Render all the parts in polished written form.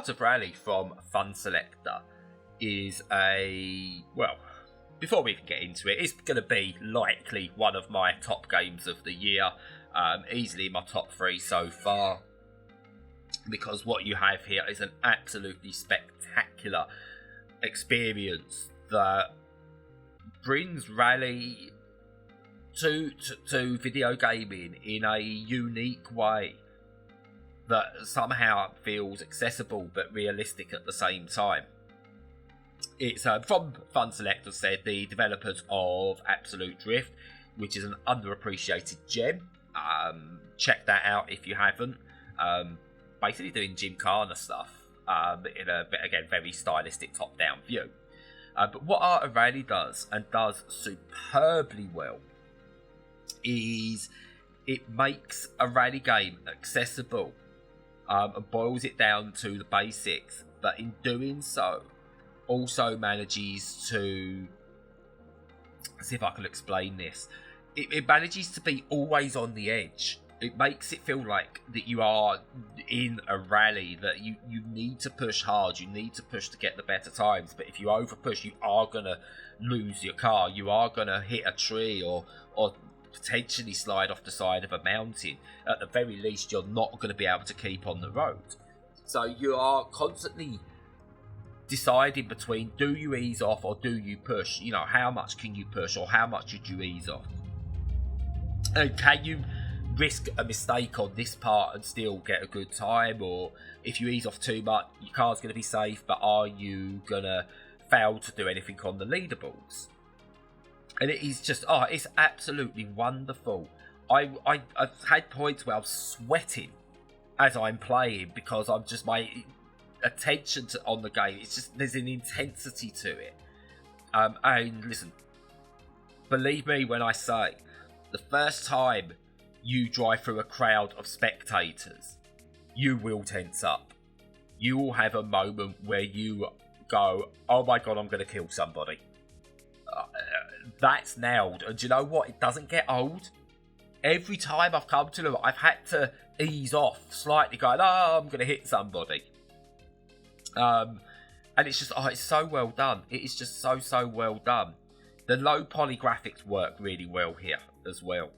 Art of Rally from Fun Selector is before we can get into it, it's going to be likely one of my top games of the year. Easily my top 3 so far. Because what you have here is an absolutely spectacular experience that brings Rally to video gaming in a unique way that somehow feels accessible but realistic at the same time. It's from Fun Selector, said, the developers of Absolute Drift, which is an underappreciated gem. Check that out if you haven't. Basically doing Gymkhana stuff in a, again, very stylistic top-down view. But what Art of Rally does, and does superbly well, is it makes a rally game accessible and boils it down to the basics, but in doing so also manages to, see if I can explain this, it manages to be always on the edge. It makes it feel like that you are in a rally, that you need to push hard, you need to push to get the better times, but if you over push, you are going to lose your car, you are going to hit a tree or potentially slide off the side of a mountain. At the very least, you're not going to be able to keep on the road. So you are constantly deciding between, do you ease off or do you push? You know, how much can you push or how much should you ease off? And can you risk a mistake on this part and still get a good time? Or if you ease off too much, your car's going to be safe, but are you going to fail to do anything on the leaderboards? And it is just, it's absolutely wonderful. I've had points where I'm sweating as I'm playing because I'm just, my attention on the game, it's just, there's an intensity to it. And listen, believe me when I say, the first time you drive through a crowd of spectators, you will tense up. You will have a moment where you go, oh my god, I'm going to kill somebody. That's nailed. And do you know what? It doesn't get old. Every time I've come to them, I've had to ease off slightly, going, I'm going to hit somebody. And it's just, it's so well done. It is just so well done. The low poly graphics work really well here as well.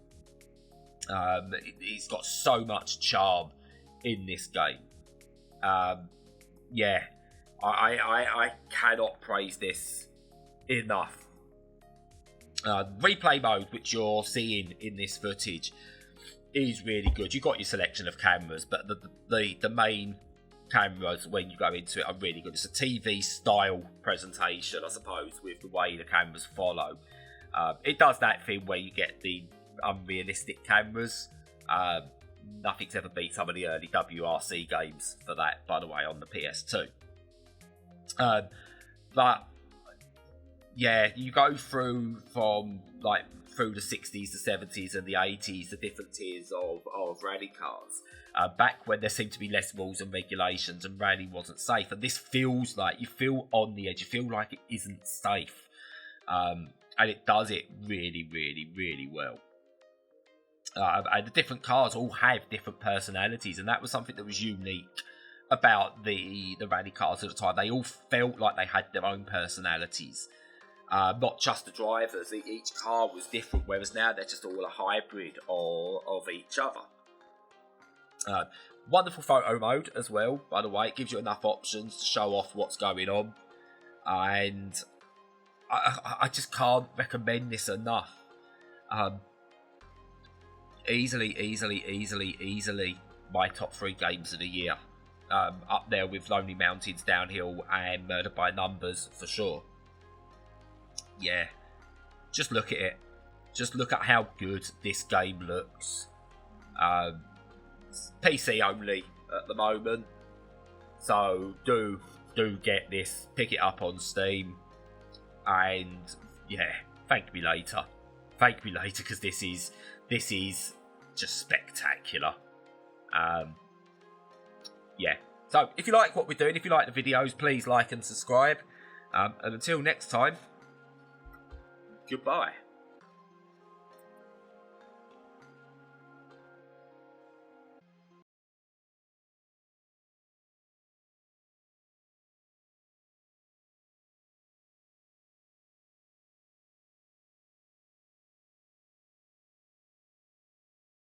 It's got so much charm in this game. I cannot praise this enough. Replay mode, which you're seeing in this footage, is really good. You've got your selection of cameras, but the main cameras when you go into it are really good. It's a TV style presentation, I suppose, with the way the cameras follow. It does that thing where you get the unrealistic cameras. Nothing's ever beat some of the early WRC games for that, by the way, on the PS2. But yeah, you go through from through the 60s, the 70s and the 80s, the different tiers of rally cars. Back when there seemed to be less rules and regulations and rally wasn't safe. And this feels like, you feel on the edge, you feel like it isn't safe. And it does it really well. And the different cars all have different personalities, and that was something that was unique about the rally cars at the time. They all felt like they had their own personalities. Not just the drivers, each car was different, whereas now they're just all a hybrid of each other. Wonderful photo mode as well, by the way. It gives you enough options to show off what's going on. And I just can't recommend this enough. Easily my top 3 games of the year. Up there with Lonely Mountains, Downhill and Murder by Numbers for sure. Yeah, just look at it. Just look at how good this game looks. PC only at the moment, so do get this. Pick it up on Steam, and yeah, thank me later. Thank me later, because this is just spectacular. Yeah. So if you like what we're doing, if you like the videos, please like and subscribe. And until next time, goodbye.